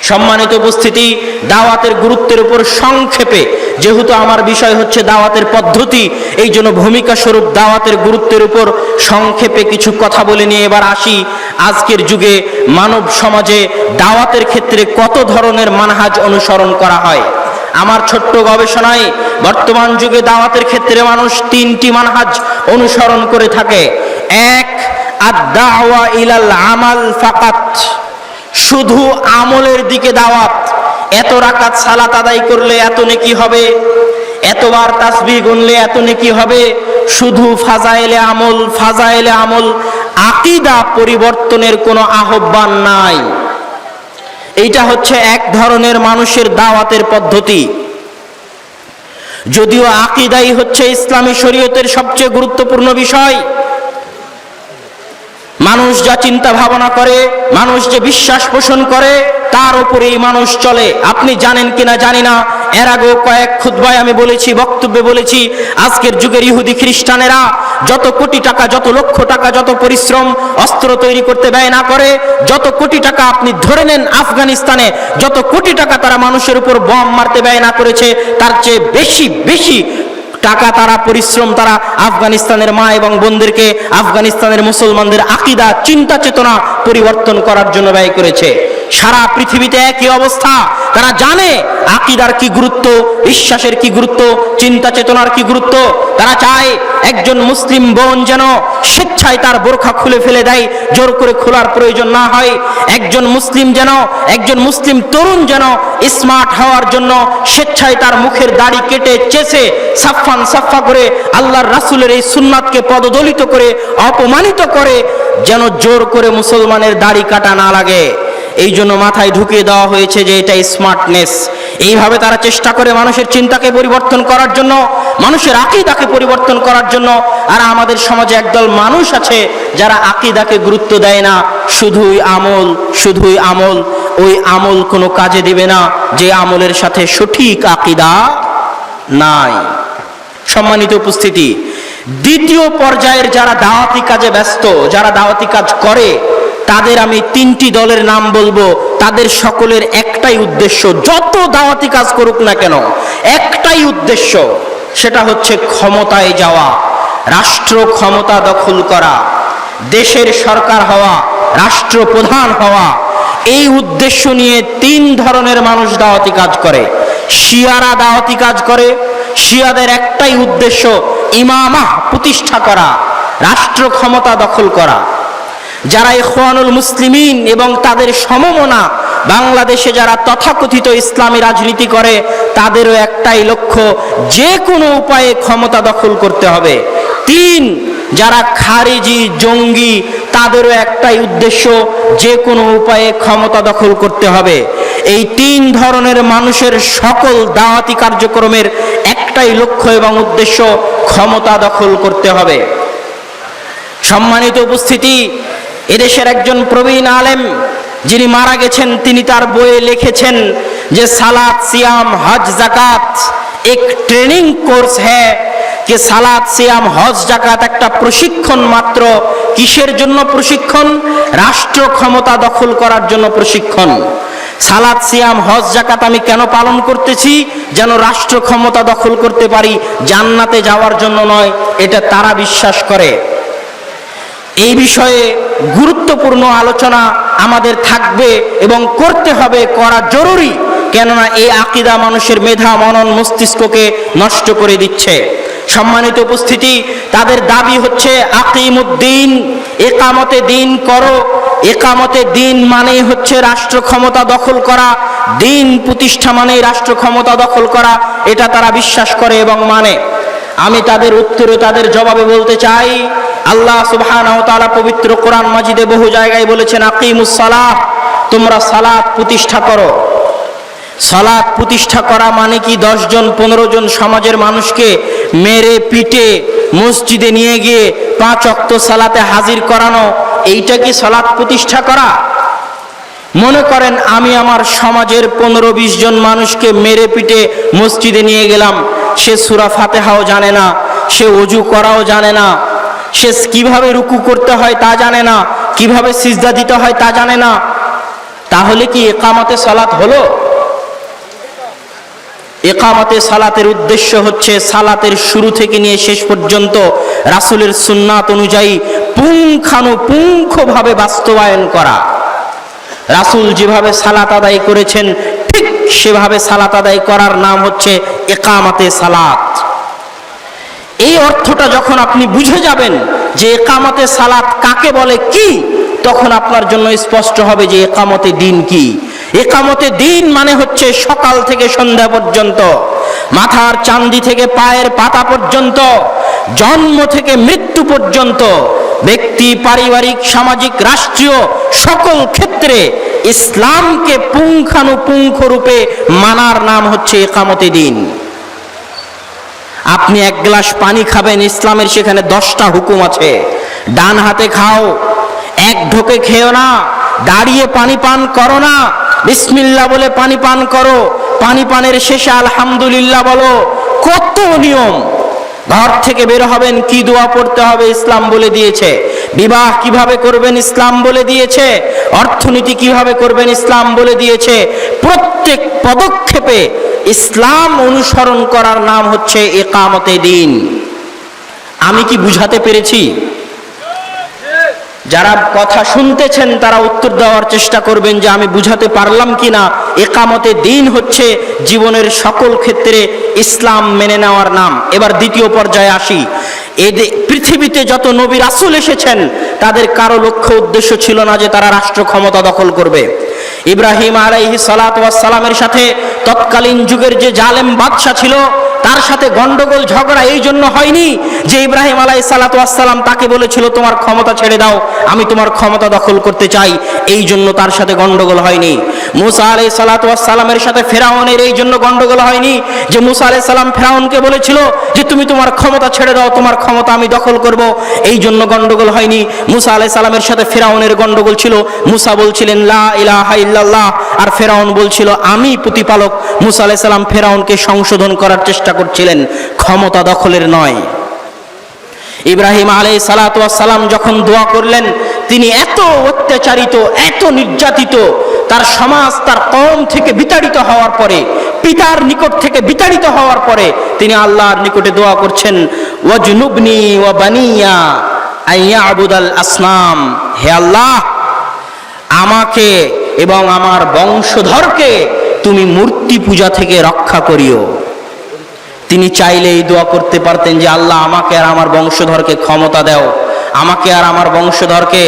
সম্মানিত উপস্থিতি, দাওয়াতের গুরুত্বের উপর সংক্ষেপে, যেহেতু আমার বিষয় হচ্ছে দাওয়াতের পদ্ধতি, এই জন্য ভূমিকা স্বরূপ দাওয়াতের গুরুত্বের উপর সংক্ষেপে কিছু কথা বলে নিয়ে এবার আসি। আজকের যুগে মানব সমাজে দাওয়াতের ক্ষেত্রে কত ধরনের মানহাজ অনুসরণ করা হয়। আমার ছোট্ট গবেষণায় বর্তমান যুগে দাওয়াতের ক্ষেত্রে মানুষ তিনটি মানহাজ অনুসরণ করে থাকে। এক, আদ-দাওয়া ইলাল আমাল ফাকাত, শুধু আমলের দিকে দাওয়াত। এত রাকাত সালাত আদায় করলে এত নেকি হবে, এতবার তাসবিহ গুনলে এত নেকি হবে, শুধু ফাজাইলে আমল, আকীদা পরিবর্তনের কোনো আহ্বান নাই। এইটা হচ্ছে এক ধরনের মানুষের দাওয়াতের পদ্ধতি। যদিও আকীদাই হচ্ছে ইসলামী শরীয়তের সবচেয়ে গুরুত্বপূর্ণ বিষয়। মানুষ যা চিন্তা ভাবনা করে, মানুষ যে বিশ্বাস পোষণ করে, তার উপরেই মানুষ চলে। আপনি জানেন কিনা জানি না, এর আগেও কয়েক খুতবায় আমি বলেছি, বক্তব্যে বলেছি, আজকের যুগের ইহুদি খ্রিস্টানেরা যত কোটি টাকা, যত লক্ষ টাকা, যত পরিশ্রম অস্ত্র তৈরি করতে ব্যয় না করে, যত কোটি টাকা আপনি ধরে নেন আফগানিস্তানে যত কোটি টাকা তারা মানুষের উপর বম মারতে ব্যয় না করেছে, তার চেয়ে বেশি টাকা তারা পরিশ্রম তারা আফগানিস্তানের মা এবং বোনদেরকে, আফগানিস্তানের মুসলমানদের আকীদা, চিন্তা চেতনা পরিবর্তন করার জন্য ব্যয় করেছে। সারা পৃথিবীতে একই অবস্থা। তারা জানে আকীদার কি গুরুত্ব, বিশ্বাসের কি গুরুত্ব, চিন্তা চেতনার কি গুরুত্ব। তারা চায় একজন মুসলিম বোন যেন স্বেচ্ছায় তার বোরখা খুলে ফেলে দেয়, জোর করে খোলার প্রয়োজন না হয়। একজন মুসলিম তরুণ যেন স্মার্ট হওয়ার জন্য স্বেচ্ছায় তার মুখের দাড়ি কেটে চেঁচে সাফা করে আল্লাহর রাসূলের এই সুন্নাতকে পদদলিত করে অপমানিত করে, যেন জোর করে মুসলমানের দাড়ি কাটা না লাগে। এই জন্য মাথায় ঢুকিয়ে দেওয়া হয়েছে যে এটা স্মার্টনেস। এইভাবে তারা চেষ্টা করে মানুষের চিন্তাকে পরিবর্তন করার জন্য, মানুষের আকীদাকে পরিবর্তন করার জন্য। আর আমাদের সমাজে একদল মানুষ আছে যারা আকীদাকে গুরুত্ব দেয় না, শুধুই আমল। ওই আমল কোনো কাজে দিবে না যে আমলের সাথে সঠিক আকীদা নাই। সম্মানিত উপস্থিতি, দ্বিতীয় পর্যায়ের যারা দাওয়াতি কাজে ব্যস্ত, যারা দাওয়াতি কাজ করে, তাদের আমি তিনটি দলের নাম বলবো। তাদের সকলের একটাই উদ্দেশ্য, যত দাওয়াতি কাজ করুক না কেন, একটাই উদ্দেশ্য, সেটা হচ্ছে ক্ষমতায় যাওয়া, রাষ্ট্র ক্ষমতা দখল করা, দেশের সরকার হওয়া, রাষ্ট্রপ্রধান হওয়া। এই উদ্দেশ্য নিয়ে তিন ধরনের মানুষ দাওয়াতি কাজ করে। শিয়ারা দাওয়াতি কাজ করে। শিয়াদের একটাই উদ্দেশ্য, ইমামাহ প্রতিষ্ঠা করা, রাষ্ট্র ক্ষমতা দখল করা। যারা ইখওয়ানুল মুসলিমিন এবং তাদের সমমনা বাংলাদেশে যারা তথাকথিত ইসলামী রাজনীতি করে, তাদেরও একটাই লক্ষ্য, যে কোনো উপায়ে ক্ষমতা দখল করতে হবে। তিন, যারা খারিজি জঙ্গি, তাদেরও একটাই উদ্দেশ্য, যে কোনো উপায়ে ক্ষমতা দখল করতে হবে। এই তিন ধরনের মানুষের সকল দাওয়াতি কার্যক্রমের একটাই লক্ষ্য এবং উদ্দেশ্য, ক্ষমতা দখল করতে হবে। সম্মানিত উপস্থিতি, এদেশের একজন প্রবীণ আলেম যিনি মারা গেছেন, তিনি তার বইয়ে লিখেছেন যে সালাত, সিয়াম, হজ, জাকাত এক ট্রেনিং কোর্স হ্যায় कि সালাত, সিয়াম, হজ, জাকাত একটা প্রশিক্ষণ মাত্র। কিসের জন্য প্রশিক্ষণ? রাষ্ট্র ক্ষমতা দখল করার জন্য প্রশিক্ষণ। সালাত, সিয়াম, হজ, জাকাত আমি কেন পালন করতেছি? যেন রাষ্ট্র ক্ষমতা দখল করতে পারি, জান্নাতে যাওয়ার জন্য নয়। এটা তারা বিশ্বাস করে। এই বিষয়ে গুরুত্বপূর্ণ আলোচনা আমাদের থাকবে এবং করতে হবে, করা জরুরি। কেননা এই আকীদা মানুষের মেধা, মনন, মস্তিষ্ককে নষ্ট করে দিচ্ছে। সম্মানিত উপস্থিতি, তাদের দাবি হচ্ছে আকিমুদ্দিন, একামতে দিন করো। একামতে দিন মানে হচ্ছে রাষ্ট্র ক্ষমতা দখল করা, দিন প্রতিষ্ঠা মানে রাষ্ট্র ক্ষমতা দখল করা। এটা তারা বিশ্বাস করে এবং মানে। আমি তাদের উত্তরে, তাদের জবাবে বলতে চাই, আল্লাহ সুবহানাহু ওয়া তাআলা পবিত্র কোরআন মাজিদে বহু জায়গায় বলেছেন, আকিমুস সালাহ, তোমরা সালাত প্রতিষ্ঠা করো। সালাত প্রতিষ্ঠা করা মানে কি 10 জন 15 জন সমাজের মানুষকে মেরে পিটে মসজিদে নিয়ে গিয়ে 5 ওয়াক্ত সালাতে হাজির করানো? এইটা কি সালাত প্রতিষ্ঠা করা? মনে করেন আমি আমার সমাজের 15-20 জন মানুষকে মেরে পিটে মসজিদে নিয়ে গেলাম। সে সূরা ফাতিহাও জানে না, সে ওযু করাও জানে না, সে কিভাবে রুকু করতে হয় তা জানে না, কিভাবে সিজদা দিতে হয় তা জানে না। তাহলে কি ইকামতে সালাত হলো? ইকামতে সালাতের উদ্দেশ্য হচ্ছে সালাতের শুরু থেকে নিয়ে শেষ পর্যন্ত রাসূলের সুন্নাত অনুযায়ী পুঙ্খানুপুঙ্খভাবে বাস্তবায়ন করা। রাসূল যেভাবে সালাত আদায় করেছেন ঠিক সেভাবে সালাত আদায় করার নাম হচ্ছে ইকামাতে সালাত। এই অর্থটা যখন আপনি বুঝে যাবেন যে ইকামাতে সালাত কাকে বলে কি, তখন আপনার জন্য স্পষ্ট হবে যে ইকামতে দ্বীন কি। ইকামতে দ্বীন মানে হচ্ছে সকাল থেকে সন্ধ্যা পর্যন্ত, মাথার চাঁদি থেকে পায়ের পাতা পর্যন্ত, জন্ম থেকে মৃত্যু পর্যন্ত, ব্যক্তি, পারিবারিক, সামাজিক, রাষ্ট্রীয় সকল ক্ষেত্রে ইসলামকে পুঙ্খানুপুঙ্খ রূপে মানার নাম হচ্ছে ইকামতে দ্বীন। আপনি এক গ্লাস পানি খাবেন, ইসলামের সেখানে 10টা হুকুম আছে। ডান হাতে খাও, এক ঢোকে খেও না, দাঁড়িয়ে পানি পান করো না, বিসমিল্লাহ বলে পানি পান করো, পানি পানের শেষে আলহামদুলিল্লাহ বলো। কত নিয়ম। ঘর থেকে বের হবেন, কি দোয়া পড়তে হবে ইসলাম বলে দিয়েছে। বিবাহ কিভাবে করবেন ইসলাম বলে দিয়েছে। অর্থনীতি কিভাবে করবেন ইসলাম বলে দিয়েছে। প্রত্যেক পদক্ষেপে ইসলাম অনুসরণ করার নাম হচ্ছে ইকামতে দ্বীন। আমি কি বুঝাতে পেরেছি? যারা কথা শুনতেছেন তারা উত্তর দেওয়ার চেষ্টা করবেন যে আমি বুঝাতে পারলাম কিনা। ইকামতে দ্বীন হচ্ছে জীবনের সকল ক্ষেত্রে ইসলাম মেনে নেওয়ার নাম। এবার দ্বিতীয় পর্যায়ে আসি। পৃথিবীতে যত নবী রাসূল এসেছেন তাদের কারো লক্ষ্য উদ্দেশ্য ছিল না যে তারা রাষ্ট্র ক্ষমতা দখল করবে। ইব্রাহিম আলাইহিস সালাতু ওয়াস সালামের সাথে তৎকালীন যুগের যে জালেম বাদশা ছিল তার সাথে গন্ডগোল ঝগড়া এই জন্য হয়নি যে ইব্রাহিম আলাইহিস সালাতু ওয়াস সালাম তাকে বলেছিল তোমার ক্ষমতা ছেড়ে দাও, আমি তোমার ক্ষমতা দখল করতে চাই, এই জন্য তার সাথে গন্ডগোল হয়নি। মুসা আলাইহিস সালাতু ওয়াস সালামের সাথে ফেরাউনের এই জন্য গন্ডগোল হয়নি যে মুসা আলাইহিস সালাম ফেরাউনকে বলেছিল যে তুমি তোমার ক্ষমতা ছেড়ে দাও, তোমার ক্ষমতা আমি দখল করব, এই জন্য গন্ডগোল হয়নি। মুসা আলাইহিস সালামের সাথে ফেরাউনের গন্ডগোল ছিল। মুসা বলছিলেন লা ইলাহা ইল্লাল্লাহ, আর ফেরাউন বলছিল আমি প্রতিপালক। মুসা আলাইহিস সালাম ফেরাউনকে সংশোধন করার চেষ্টা করছিলেন, ক্ষমতা দখলের নয়। ইব্রাহিম আলাইহিস সালাতু ওয়াস সালাম যখন দোয়া করলেন, তিনি এত অত্যাচারিত, এত নির্যাতিত, তার সমাজ তার কওম থেকে বিতাড়িত হওয়ার পরে, পিতার নিকট থেকে বিতাড়িত হওয়ার পরে তিনি আল্লাহর নিকটে দোয়া করছেন ওয়াজনুবনি ওয়া বানিয়া আইয়াবুদাল আসনাম, হে আল্লাহ আমাকে এবং আমার বংশধরকে তুমি মূর্তি পূজা থেকে রক্ষা করিও। তিনি চাইলে এই দোয়া করতে পারতেন যে আল্লাহ আমাকে আর আমার বংশধরকে ক্ষমতা দাও, আমাকে আর আমার বংশধরকে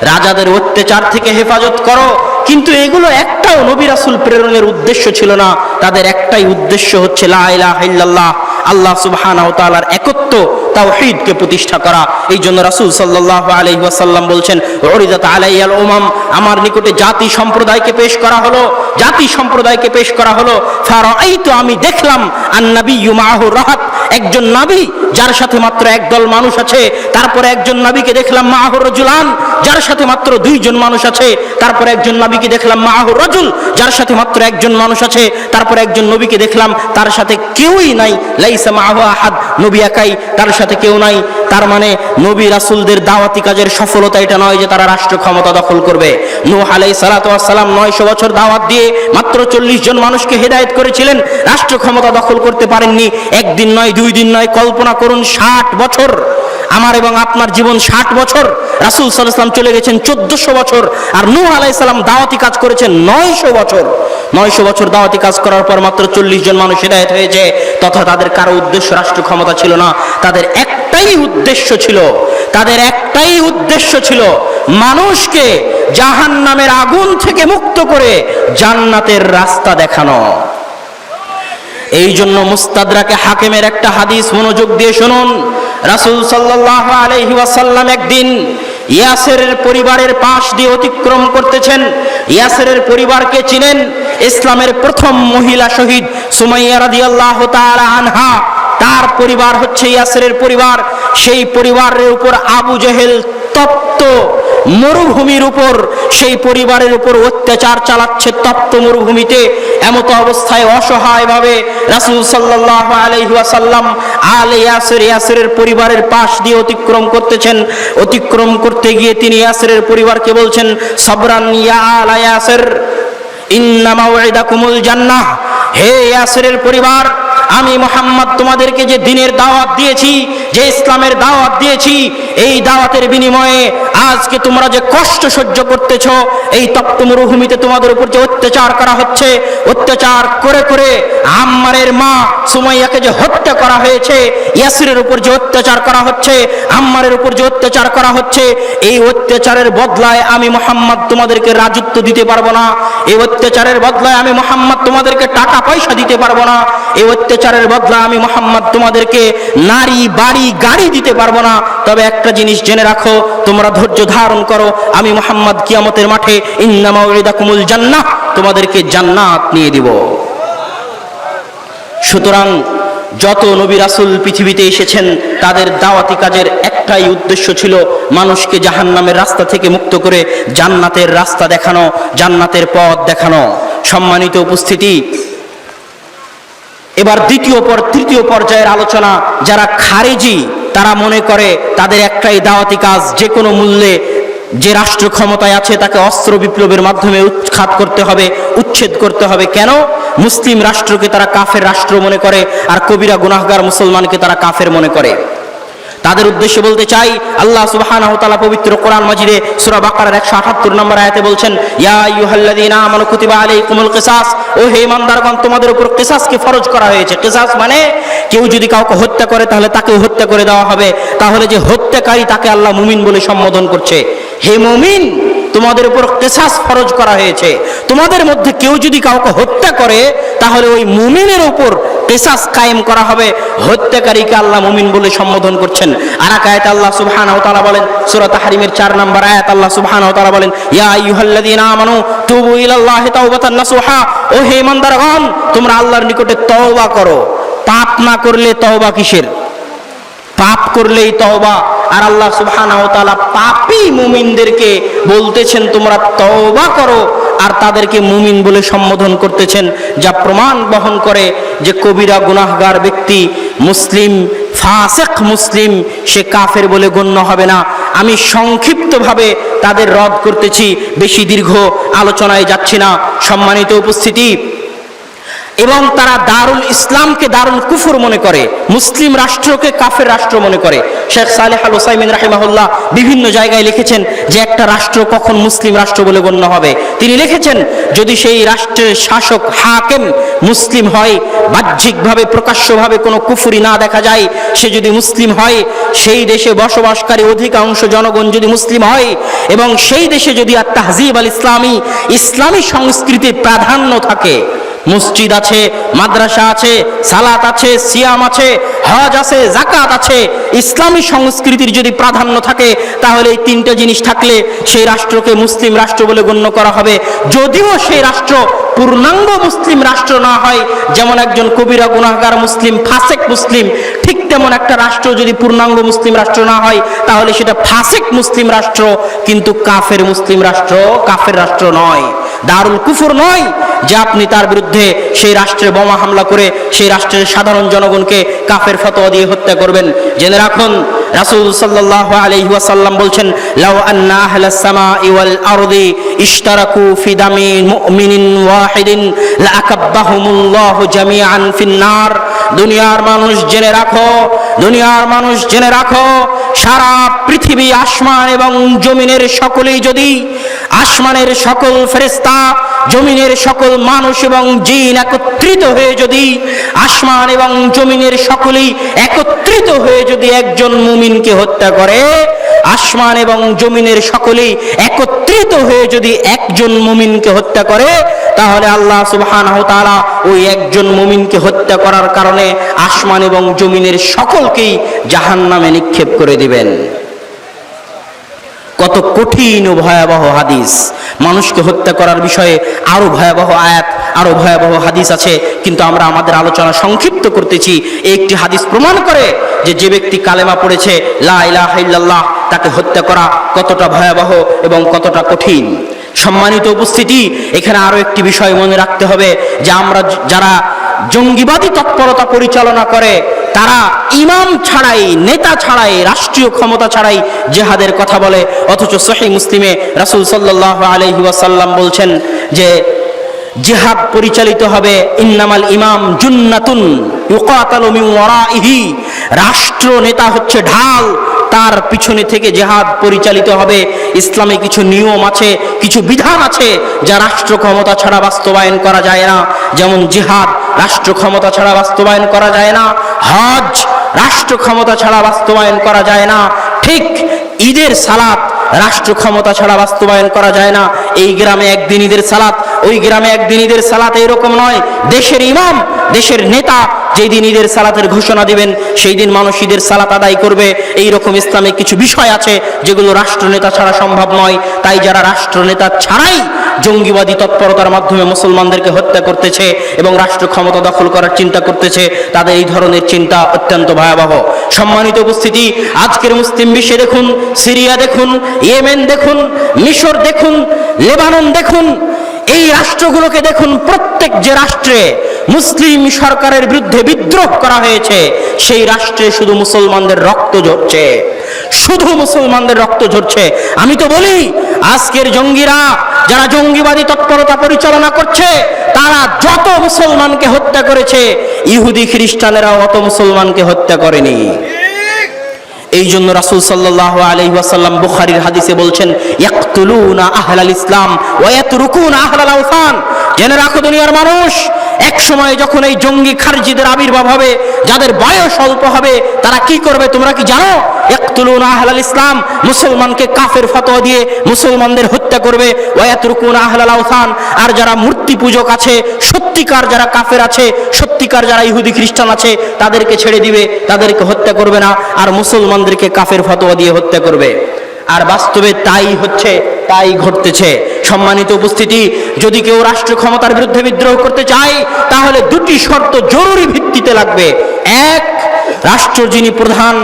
রাজাদের অত্যাচার থেকে হেফাজত করো, কিন্তু এগুলো একটাও নবী রাসূল প্রেরণের উদ্দেশ্য ছিল না। তাদের একটাই উদ্দেশ্য হচ্ছে লা ইলাহা ইল্লাল্লাহ, আল্লাহ সুবহানাহু ওয়া তাআলার একত্ব, তাওহীদকে প্রতিষ্ঠা করা। এই জন্য রাসূল সাল্লাল্লাহু আলাইহি ওয়াসাল্লাম বলছেন উরিদাত আলাইয়াল উমাম, আমার নিকটে জাতি সম্প্রদায়কে পেশ করা হলো, জাতি সম্প্রদায়কে পেশ করা হলো। ফারাআইতু, আমি দেখলাম, আন-নাবিয়্যু মাআহু রাহাত, একজন নবী যার সাথে মাত্র একদল মানুষ আছে। তারপরে একজন নবীকে দেখলাম মাআহু রাজুলান, যার সাথে মাত্র 2 জন মানুষ আছে। তারপরে একজন নবীকে দেখলাম মাআহু রাজুল, যার সাথে মাত্র একজন মানুষ আছে। তারপরে একজন নবীকে দেখলাম তার সাথে কেউই নাই, লাইসা মাআহু আহাদ, নবী একাই, তার সাথে কেউ নাই। তার মানে নবী রাসূলদের দাওয়াতি কাজের সফলতা এটা নয় যে তারা রাষ্ট্র ক্ষমতা দখল করবে। নূহ আলাইহিস সালাতু ওয়াস সালাম 900 বছর দাওয়াত দিয়ে মাত্র 40 জন মানুষকে হেদায়েত করেছিলেন, রাষ্ট্র ক্ষমতা দখল করতে পারেননি। একদিন নয়, 2 দিন নয়, কল্পনা করুন 60 বছর। আমার এবং আপনার জীবন 60 বছর, রাসূল সাল্লাল্লাহু আলাইহি ওয়াসাল্লাম চলে গেছেন 1400 বছর, আর নূহ আলাইহিস সালাম দাওয়াতি কাজ করেছেন 900 বছর। 900 বছর দাওয়াতি কাজ করার পর মাত্র 40 জন মানুষ হেদায়েত হয়েছে। তথা তাদের কারো উদ্দেশ্য রাষ্ট্র ক্ষমতা ছিল না, তাদের একটাই উদ্দেশ্য ছিল, তাদের একটাই উদ্দেশ্য ছিল মানুষকে জাহান্নামের আগুন থেকে মুক্ত করে জান্নাতের রাস্তা দেখানো। এই জন্য মুস্তাদরাকে হাকিমের একটা হাদিস মনোযোগ দিয়ে শুনুন। রাসূল সাল্লাল্লাহু আলাইহি ওয়াসাল্লাম একদিন ইয়াসেরের পরিবারের পাশ দিয়ে অতিক্রম করতেছেন। ইয়াসেরের পরিবারকে চিনেন? ইসলামের প্রথম মহিলা শহীদ সুমাইয়া রাদিয়াল্লাহু তাআলা আনহা, তার পরিবার হচ্ছে ইয়াসেরের পরিবার। সেই পরিবারের উপর আবু জেহেল তপ্ত মরুভূমির উপর, সেই পরিবারের উপর অত্যাচার চালাচ্ছে তপ্ত মরুভূমিতে। এমত অবস্থায় অসহায়ভাবে রাসূল সাল্লাল্লাহু আলাইহি ওয়াসাল্লাম আলে ইয়াসের, ইয়াসেরের পরিবারের পাশ দিয়ে অতিক্রম করতেছেন। অতিক্রম করতে গিয়ে তিনি ইয়াসেরের পরিবারকে বলছেন সাবরান ইয়া আলা ইয়াসের ইন্না মাওইদাকুমুল জান্নাহ, হে ইয়াসেরের পরিবার, আমি মুহাম্মদ তোমাদেরকে যে দ্বীনের দাওয়াত দিয়েছি, যে ইসলামের দাওয়াত দিয়েছি, এই দাওয়াতের বিনিময়ে আজকে তোমরা যে কষ্ট সহ্য করতেছ, এই তপ্ত মরুভূমিতে তোমাদের উপর যে অত্যাচার করা হচ্ছে, অত্যাচার করে করে আম্মারের মা সুমাইয়াকে যে হত্যা করা হয়েছে, ইয়াসিরের উপর যে অত্যাচার করা হচ্ছে, আম্মারের উপর যে অত্যাচার করা হচ্ছে, এই অত্যাচারের বদলায় আমি মুহাম্মদ তোমাদেরকে রাজত্ব দিতে পারবো না। এই অত্যাচারের বদলায় আমি মুহাম্মদ তোমাদেরকে টাকা পয়সা দিতে পারবো না। এই অত্যাচারের বদলায় আমি মুহাম্মদ তোমাদেরকে নারী, বাড়ি, গাড়ি দিতে পারবো না। তবে একটা জিনিস জেনে রাখো, তোমরা ধৈর্য ধারণ করো, আমি মুহাম্মদ কিয়ামতের মাঠে ইন্নামা উরিদাকুমুল জান্নাহ, তোমাদেরকে জান্নাত নিয়ে দিব। সুতরাং যত নবী রাসূল পৃথিবীতে এসেছেন, তাদের দাওয়াতি কাজের একটাই উদ্দেশ্য ছিল মানুষকে জাহান্নামের রাস্তা থেকে মুক্ত করে জান্নাতের রাস্তা দেখানো, জান্নাতের পথ দেখানো। সম্মানিত উপস্থিতি, এবার তৃতীয় পর্যায়ের আলোচনা। যারা খারেজি, তারা মনে করে তাদের একটাই দাওয়াতি কাজ, যে কোনো মূল্যে যে রাষ্ট্র ক্ষমতায় আছে তাকে অস্ত্র বিপ্লবের মাধ্যমে উৎখাত করতে হবে, উচ্ছেদ করতে হবে। কেন? মুসলিম রাষ্ট্রকে তারা কাফের রাষ্ট্র মনে করে, আর কবিরা গুনাহগার মুসলমানকে তারা কাফের মনে করে। তাদের উদ্দেশ্যে বলতে চাই, আল্লাহ সুবহানাহু ওয়া তাআলা পবিত্র কোরআন মাজিদে সূরা বাকারার 178 নম্বর আয়াতে বলছেন, ইয়া আইয়ুহাল্লাযীনা আমানু কুতিবা আলাইকুমুল কিসাস, ও হে ঈমানদারগণ, তোমাদের উপর কিসাসকে ফরজ করা হয়েছে। কিসাস মানে কেউ যদি কাউকে হত্যা করে তাহলে তাকেও হত্যা করে দেওয়া হবে। তাহলে যে হত্যাকারী তাকে আল্লাহ মুমিন বলে সম্বোধন করছে। হে মুমিন, তোমাদের উপর কিসাস ফরজ করা হয়েছে। তোমাদের মধ্যে কেউ যদি কাউকে হত্যা করে তাহলে ওই মুমিনের উপর কিসাস কায়েম করা হবে। হত্যাকারীকে আল্লাহ মুমিন বলে সম্বোধন করছেন। আর এক আয়াতে আল্লাহ সুবহানাহু ওয়া তাআলা বলেন, সূরা তাহরিমের 4 নম্বর আয়াত, আল্লাহ সুবহানাহু ওয়া তাআলা বলেন, ইয়া আইয়ুহাল্লাযীনা আমানু তুবু ইলাল্লাহি তাওবাতান নাসুহা, ও হে ঈমানদারগণ, তোমরা আল্লাহর নিকটে তওবা করো। পাপ না করলে তওবা কিসের? পাপ করলেই তওবা। আর আল্লাহ সুবহানাহু ওয়া তাআলা পাপী মুমিনদেরকে বলতেছেন তোমরা তওবা করো, আর তাদেরকে মুমিন বলে সম্বোধন করতেছেন, যা প্রমাণ বহন করে যে কবিরা গুনাহগার ব্যক্তি মুসলিম, ফাসিক মুসলিম, সে কাফের বলে গণ্য হবে না। আমি সংক্ষিপ্তভাবে তাদের রদ করতেছি, বেশি দীর্ঘ আলোচনায় যাচ্ছি না। সম্মানিত উপস্থিতি, এবং তারা দারুল ইসলামকে দারুল কুফর মনে করে, মুসলিম রাষ্ট্রকে কাফের রাষ্ট্র মনে করে। শেখ সালেহ আল উসাইমিন রাহিমাহুল্লাহ বিভিন্ন জায়গায় লিখেছেন যে একটা রাষ্ট্র কখন মুসলিম রাষ্ট্র বলে গণ্য হবে। তিনি লিখেছেন, যদি সেই রাষ্ট্রের শাসক হাকিম মুসলিম হয়, বাহ্যিকভাবে প্রকাশ্যভাবে কোনো কুফরি না দেখা যায়, সে যদি মুসলিম হয়, সেই দেশে বসবাসকারী অধিকাংশ জনগণ যদি মুসলিম হয়, এবং সেই দেশে যদি আত-তাহযীব আল ইসলামী সংস্কৃতির প্রাধান্য থাকে, মসজিদ আছে, মাদ্রাসা আছে, সালাত আছে, সিয়াম আছে, হজ আছে, যাকাত আছে, ইসলামী সংস্কৃতির যদি প্রাধান্য থাকে, তাহলে এই তিনটা জিনিস থাকলে সেই রাষ্ট্রকে মুসলিম রাষ্ট্র বলে গণ্য করা হবে। যদিও সেই রাষ্ট্র পূর্ণাঙ্গ মুসলিম রাষ্ট্র না হয়, যেমন একজন কবিরা গুনাহগার মুসলিম, ফাসিক মুসলিম, ঠিক তেমন একটা রাষ্ট্র যদি পূর্ণাঙ্গ মুসলিম রাষ্ট্র না হয়, তাহলে সেটা ফাসিক মুসলিম রাষ্ট্র, কিন্তু কাফের মুসলিম রাষ্ট্র, কাফের রাষ্ট্র নয়, দারুল কুফর নয়, যে আপনি তার বিরুদ্ধে সেই রাষ্ট্রে বোমা হামলা করে সেই রাষ্ট্রের সাধারণ জনগণকে কাফের ফতোয়া দিয়ে হত্যা করবেন। জেনে রাখুন, রাসূল সাল্লাল্লাহু আলাইহি ওয়াসাল্লাম বলছেন, লাউ আন্না আহলাস সামাই ওয়াল আরদি ইশতারাকু ফি দামি মুমিনিন ওয়াহিদিন লাআকাব্বাহুমুল্লাহু জামিআন ফিন নার। দুনিয়ার মানুষ জেনে রাখো, দুনিয়ার মানুষ জেনে রাখো, সারা পৃথিবী, আসমান এবং জমিনের সকলেই যদি, আসমানের সকল ফেরেশতা, জমিনের সকল মানুষ এবং জিন একত্রিত হয়ে যদি, আসমান এবং জমিনের সকলেই একত্রিত হয়ে যদি একজন মুমিনকে হত্যা করে, আসমান এবং জমিনের সকলেই একত্রিত হয়ে যদি একজন মুমিনকে হত্যা করে, তাহলে আল্লাহ সুবহানাহু ওয়া তাআলা ওই একজন মুমিনকে হত্যা করার কারণে আসমান এবং জমিনের সকলকেই জাহান্নামে নিক্ষেপ করে দিবেন। কত কঠিন ও ভয়াবহ হাদিস! মানুষকে হত্যা করার বিষয়ে আরো ভয়াবহ আয়াত, আরো ভয়াবহ হাদিস আছে, কিন্তু আমরা আমাদের আলোচনা সংক্ষিপ্ত করতেছি। একটি হাদিস প্রমাণ করে যে যে ব্যক্তি কালেমা পড়েছে লা ইলাহা ইল্লাল্লাহ, তাকে হত্যা করা কতটা ভয়াবহ এবং কতটা কঠিন। সম্মানিত উপস্থিতি, এখানে আরো একটি বিষয় মনে রাখতে হবে যে আমরা যারা জঙ্গিবাদী তৎপরতা পরিচালনা করে, তারা ইমাম ছাড়াই, নেতা ছাড়াই, রাষ্ট্রীয় ক্ষমতা ছাড়াই জিহাদের কথা বলে, অথচ সহিহ মুসলিমে রাসূল সাল্লাল্লাহু আলাইহি ওয়াসাল্লাম বলছেন যে জিহাদ পরিচালিত হবে। ইন্নামাল ইমাম জুন্নাতুন ইউকাতালু মিন ওয়ারাইহি, রাষ্ট্র নেতা হচ্ছে ঢাল, তার পিছনে থেকে জিহাদ পরিচালিত হবে। ইসলামে কিছু নিয়ম আছে, কিছু বিধান আছে যা রাষ্ট্র ক্ষমতা ছাড়া বাস্তবায়ন করা যায় না। যেমন জিহাদ রাষ্ট্র ক্ষমতা ছাড়া বাস্তবায়ন করা যায় না, হজ রাষ্ট্র ক্ষমতা ছাড়া বাস্তবায়ন করা যায় না, ঠিক ঈদের সালাত রাষ্ট্র ক্ষমতা ছাড়া বাস্তবায়ন করা যায় না। এই গ্রামে একদিন ঈদের সালাত, ওই গ্রামে একদিন ঈদের সালাত, এরকম নয়। দেশের ইমাম, দেশের নেতা যেই দিন ঈদের সালাতের ঘোষণা দিবেন সেই দিন মানুষ ঈদের সালাত আদায় করবে। এই রকম ইসলামে কিছু বিষয় আছে যেগুলো রাষ্ট্রনেতা ছাড়া সম্ভব নয়। তাই যারা রাষ্ট্রনেতা ছাড়াই জঙ্গিবাদী তৎপরতার মাধ্যমে মুসলমানদেরকে হত্যা করতেছে এবং রাষ্ট্র ক্ষমতা দখল করার চিন্তা করতেছে, তাদের এই ধরনের চিন্তা অত্যন্ত ভয়াবহ। সম্মানিত উপস্থিতি, আজকের মুসলিম বিশ্বে দেখুন, সিরিয়া দেখুন, ইয়েমেন দেখুন, মিশর দেখুন, লেবানন দেখুন, এই রাষ্ট্রগুলোকে দেখুন। প্রত্যেক যে রাষ্ট্রে মুসলিম সরকারের বিরুদ্ধে বিদ্রোহ করা হয়েছে সেই রাষ্ট্রে শুধু মুসলমানদের রক্ত ঝরছে, শুধু মুসলমানদের রক্ত ঝরছে। আমি তো বলি, আজকের জঙ্গিরা যারা জঙ্গিবাদী তৎপরতা পরিচালনা করছে তারা যত মুসলমানকে হত্যা করেছে, ইহুদি খ্রিস্টানেরাও অত মুসলমানকে হত্যা করেনি। এই জন্য রাসূল সাল্লাল্লাহু আলাইহি ওয়াসাল্লাম বুখারীর হাদিসে বলছেন, ইয়াকতুলুনা আহলাল ইসলাম ওয়া ইয়াতরুকুনা আহলাল আওসান। জেনে রাখো দুনিয়ার মানুষ, এক সময় যখন এই জঙ্গি খারজিদের আবির্ভাব হবে, যাদের বয়স অল্প হবে, তারা কি করবে তোমরা কি জানো? ইয়াকতুলুনা আহলাল ইসলাম, মুসলমানকে কাফের ফতোয়া দিয়ে মুসলমানদের হত্যা করবে। ওয়া ইয়াতরুকুনা আহলাল আওসান, আর যারা মূর্তি পূজক আছে, সত্যিকার যারা কাফের আছে, সত্যিকার যারা ইহুদি খ্রিস্টান আছে, তাদেরকে ছেড়ে দিবে, তাদেরকে হত্যা করবে না, আর মুসলমানদেরকে কাফের ফতোয়া দিয়ে হত্যা করবে। আর বাস্তবে তাই হচ্ছে, তাই ঘটতেছে। সম্মানিত উপস্থিতি, যদি কেউ রাষ্ট্র ক্ষমতার বিরুদ্ধে বিদ্রোহ করতে চায় তাহলে দুটি শর্ত জরুরি ভিত্তিতে লাগবে। এক, রাষ্ট্র যিনি প্রধান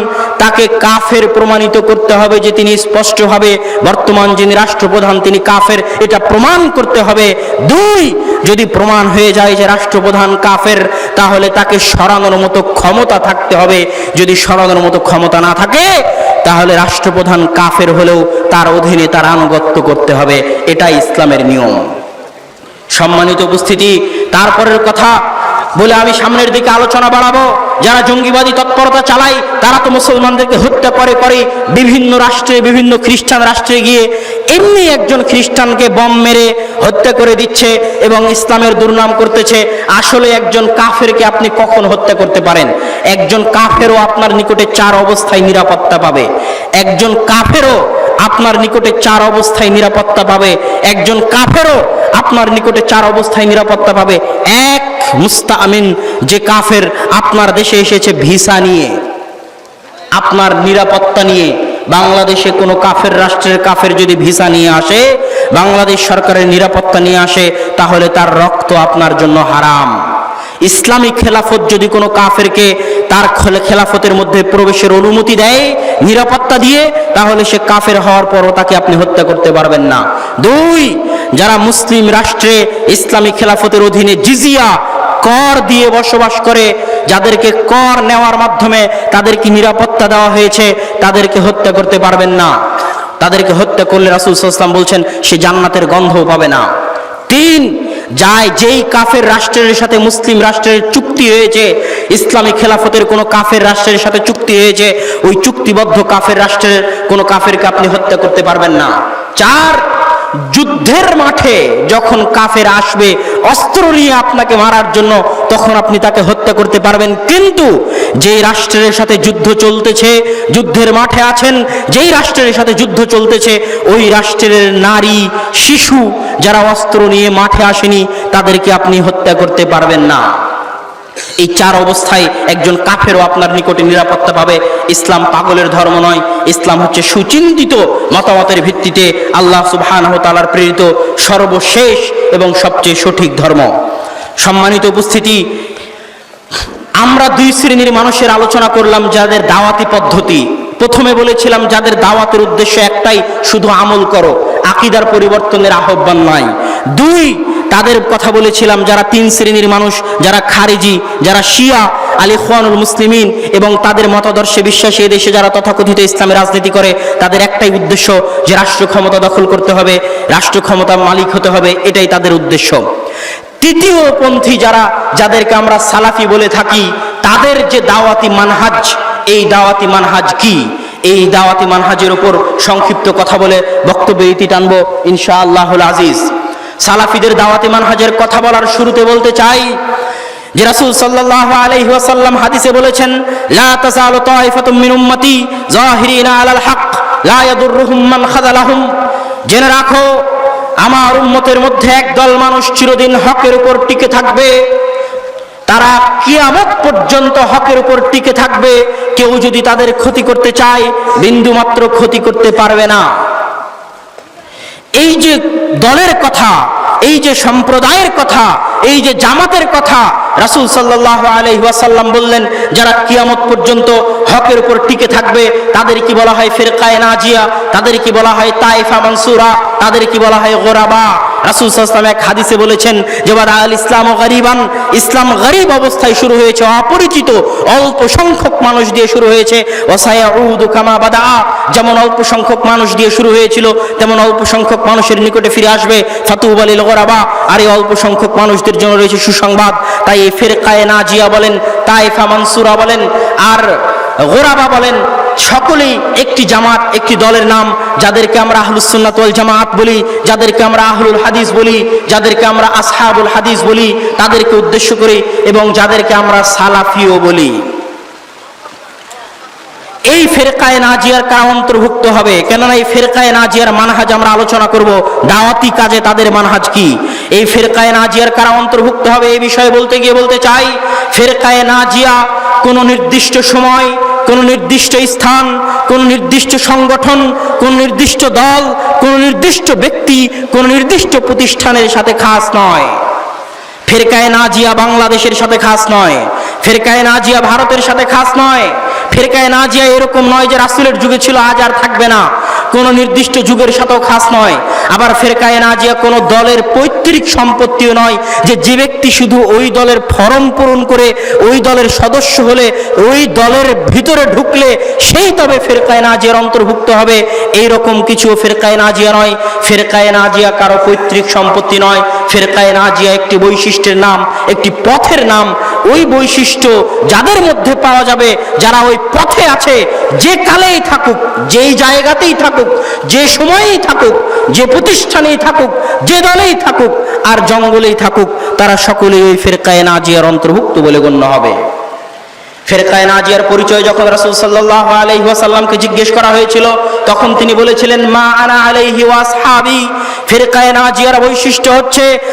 তাকে কাফের প্রমাণিত করতে হবে, যে তিনি স্পষ্টভাবে বর্তমান যিনি রাষ্ট্রপ্রধান তিনি কাফের, এটা প্রমাণ করতে হবে। দুই, যদি প্রমাণ হয়ে যায় যে রাষ্ট্রপ্রধান কাফের, তাহলে তাকে সরানোর মতো ক্ষমতা থাকতে হবে। যদি সরানোর মতো ক্ষমতা না থাকে তাহলে রাষ্ট্রপ্রধান কাফের হলেও তার অধীনে তার আনুগত্য করতে হবে। এটাই ইসলামের নিয়ম। সম্মানিত উপস্থিতি, তারপরের কথা বলে আমি সামনের দিকে আলোচনা বাড়াবো। যারা জঙ্গিবাদী তৎপরতা চালায় তারা তো মুসলমানদেরকে হত্যা করে বিভিন্ন রাষ্ট্রে, বিভিন্ন খ্রিস্টান রাষ্ট্রে গিয়ে এমনি একজন খ্রিস্টানকে বম মেরে হত্যা করে দিচ্ছে এবং ইসলামের দুর্নাম করতেছে। আসলে একজন কাফেরকে আপনি কখন হত্যা করতে পারেন? একজন কাফেরও আপনার নিকটে চার অবস্থায় নিরাপত্তা পাবে। একজন কাফেরও আপনার নিকটে চার অবস্থায় নিরাপত্তা পাবে। একজন কাফেরও আপনার নিকটে চার অবস্থায় নিরাপত্তা পাবে। এক, মুস্তামিন, যে কাফের আপনার দেশে এসেছে ভিসা নিয়ে, আপনার নিরাপত্তা নিয়ে। বাংলাদেশে কোনো কাফের রাষ্ট্রের কাফের যদি ভিসা নিয়ে আসে, বাংলাদেশ সরকারের নিরাপত্তা নিয়ে আসে, তাহলে তার রক্ত আপনার জন্য হারাম। ইসলামিক খেলাফত যদি কোনো কাফেরকে তার খেলাফতের মধ্যে প্রবেশের অনুমতি দেয় নিরাপত্তা দিয়ে, তাহলে সে কাফের হওয়ার পরও তাকে আপনি হত্যা করতে পারবেন না। দুই, যারা মুসলিম রাষ্ট্রে ইসলামিক খেলাফতের অধীনে জিজিয়া কর দিয়ে বসবাস করে, যাদেরকে কর নেওয়ার মাধ্যমে তাদেরকে নিরাপত্তা দেওয়া হয়েছে, তাদেরকে হত্যা করতে পারবেন না। তাদেরকে হত্যা করলে রাসূল সাল্লাল্লাহু আলাইহি ওয়াসাল্লাম বলছেন সে জান্নাতের গন্ধও পাবে না। তিন, যেই কাফের রাষ্ট্রের সাথে মুসলিম রাষ্ট্রের চুক্তি হয়েছে, ইসলামিক খেলাফতের কোনো কাফের রাষ্ট্রের সাথে চুক্তি হয়েছে, ওই চুক্তিবদ্ধ কাফের রাষ্ট্রের কোনো কাফেরকে আপনি হত্যা করতে পারবেন না। চার, যুদ্ধের মাঠে যখন কাফের আসবে অস্ত্র নিয়ে আপনাকে মারার জন্য, তখন আপনি তাকে হত্যা করতে পারবেন। কিন্তু যেই রাষ্ট্রের সাথে যুদ্ধ চলতেছে, যুদ্ধের মাঠে আছেন, যেই রাষ্ট্রের সাথে যুদ্ধ চলতেছে, ওই রাষ্ট্রের নারী, শিশু যারা অস্ত্র নিয়ে মাঠে আসেনি, তাদেরকে আপনি হত্যা করতে পারবেন না। এই চার অবস্থায় একজন কাফেরও আপনার নিকটে নিরাপত্তা পাবে। ইসলাম পাগলের ধর্ম নয়, ইসলাম হচ্ছে সুচিন্তিত মতামতের ভিত্তিতে আল্লাহ সুবহানাহু ওয়া তাআলার প্রেরিত সর্বশেষ এবং সবচেয়ে সঠিক ধর্ম। সম্মানিত উপস্থিতি, আমরা দুই শ্রেণীর মানুষের আলোচনা করলাম যাদের দাওয়াতি পদ্ধতি। প্রথমে বলেছিলাম যাদের দাওয়াতের উদ্দেশ্য একটাই, শুধু আমল করো, আকীদার পরিবর্তনের আহ্বান নাই। দুই, তাদের কথা বলেছিলাম যারা তিন শ্রেণীর মানুষ, যারা খারিজি, যারা শিয়া আল ইখওয়ানুল মুসলিমিন এবং তাদের মতাদর্শে বিশ্বাসী, এদেশে যারা তথাকথিত ইসলামের রাজনীতি করে, তাদের একটাই উদ্দেশ্য যে রাষ্ট্র ক্ষমতা দখল করতে হবে, রাষ্ট্র ক্ষমতার মালিক হতে হবে, এটাই তাদের উদ্দেশ্য। তৃতীয় পন্থী যাদেরকে আমরা সালাফি বলে থাকি, তাদের যে দাওয়াতি মানহাজ, এই দাওয়াতি মানহাজ কি? এই দাওয়াতি মানহাজের উপর সংক্ষিপ্ত কথা বলে বক্তব্য ইতি টানবো ইনশাআল্লাহুল আজিজ। সালাফিদের দাওয়াতি মানহাজের কথা বলার শুরুতে বলতে চাই যে রাসূল সাল্লাল্লাহু আলাইহি ওয়াসাল্লাম হাদিসে বলেছেন, লা তাযালু তাইফাতুম মিন উম্মতি যাহিরিনা আলাল হক লা ইয়াদুররুহুম মান খাযালাহুম। জেনে রাখো, আমার উম্মতের মধ্যে একদল মানুষ চিরদিন হকের উপর টিকে থাকবে, তারা কিয়ামত পর্যন্ত হকের উপর টিকে থাকবে। কেউ যদি তাদের ক্ষতি করতে চায়, বিন্দু মাত্র ক্ষতি করতে পারবে না। এই যে দলের কথা, এই যে সম্প্রদায়ের কথা, এই যে জামাতের কথা রাসূল সাল্লাল্লাহু আলাইহি ওয়াসাল্লাম বললেন, যারা কিয়ামত পর্যন্ত হকের উপর টিকে থাকবে, তাদের কি বলা হয়? ফিরকায়ে নাজিয়া, তাদের কি বলা হয়? তায়েফা মানসুরা, তাদের কি বলা হয়? গোরাবা। রাসূল সাল্লাল্লাহু আলাইহি ওয়াসাল্লাম এক হাদিসে বলেছেন যে বাদা আল ইসলাম গরিবান, ইসলাম গরিব অবস্থায় শুরু হয়েছে, অপরিচিত অল্প সংখ্যক মানুষ দিয়ে শুরু হয়েছে। ওয়াসায়াউদু কামা বাদা, যেমন অল্প সংখ্যক মানুষ দিয়ে শুরু হয়েছিল, তেমন অল্প সংখ্যক মানুষের নিকটে ফিরে আসবে। ফাতুবা লিল গোরাবা, আর এই অল্প সংখ্যক মানুষদের জন্য রয়েছে সুসংবাদ। তাই এই ফিরকায়ে নাজিয়া বলেন, তায়েফা মানসুরা বলেন আর গোরাবা বলেন, সকলেই একটি জামাত, একটি দলের নাম, যাদেরকে আমরা আহলুস সুন্নাত ওয়াল জামাত বলি, যাদেরকে আমরা আহলুল হাদিস বলি, যাদেরকে আমরা আসহাবুল হাদিস বলি, তাদেরকে উদ্দেশ্য করে, এবং যাদেরকে আমরা সালাফিও বলি। এই ফিরকায়ে নাজিয়ার কারা অন্তর্ভুক্ত হবে? কেননা এই ফিরকায়ে নাজিয়ার মানহাজ আমরা আলোচনা করব, দাওয়াতি কাজে তাদের মানহাজ কি। এই ফিরকায়ে নাজিয়ার কারা অন্তর্ভুক্ত হবে এই বিষয়ে বলতে গিয়ে বলতে চাই, ফিরকায়ে নাজিয়া কোন নির্দিষ্ট সময়, কোন নির্দিষ্ট স্থান, কোন নির্দিষ্ট সংগঠন, কোন নির্দিষ্ট দল, কোন নির্দিষ্ট ব্যক্তি, কোন নির্দিষ্ট প্রতিষ্ঠানের সাথে খাস নয়। ফিরকায়ে নাজিয়া বাংলাদেশের সাথে খাস নয়, ফিরকায়ে নাজিয়া ভারতের সাথে খাস নয়, ফিরকায়ে নাজিয়া এরকম নয় যে রাসূলের যুগে ছিল আজ আর থাকবে না, কোন নির্দিষ্ট যুগের সাথেও খাস নয়। আবার ফিরকায়ে নাজিয়া কোন দলের পৈতৃক সম্পত্তিও নয়, যে ব্যক্তি শুধু ওই দলের ফরম পূরণ করে ওই দলের সদস্য হলে, ওই দলের ভিতরে ঢুকলে সেই তবে ফিরকায়ে নাজিয়ার অন্তর্ভুক্ত হবে, এইরকম কিছু ফিরকায়ে নাজিয়া নয়। ফিরকায়ে নাজিয়া কারো পৈতৃক সম্পত্তি নয়। ফিরকায়ে নাজিয়া একটি বৈশিষ্ট্যের নাম, একটি পথের নাম। ওই বৈশিষ্ট্য যাদের মধ্যে পাওয়া যাবে, যারা ওই পথে আছে, যে কালেই থাকুক, যেই জায়গাতেই থাকুক, যে সময়েই থাকুক, যে প্রতিষ্ঠানেই থাকুক, যে দলেই থাকুক, আর জঙ্গলেই থাকুক, তারা সকলেই ওই ফিরকায়ে নাজিয়ার অন্তর্ভুক্ত বলে গণ্য হবে। ফিরকায়ে নাজিয়ার পরিচয় যখন রাসূল সাল্লাল্লাহু আলাইহি ওয়াসাল্লামকে জিজ্ঞেস করা হয়েছিল, তখন তিনি বলেছিলেন, মা আনা আলাইহি ওয়া আসহাবি। ফিরকায়ে নাজিয়ার বৈশিষ্ট্য হচ্ছে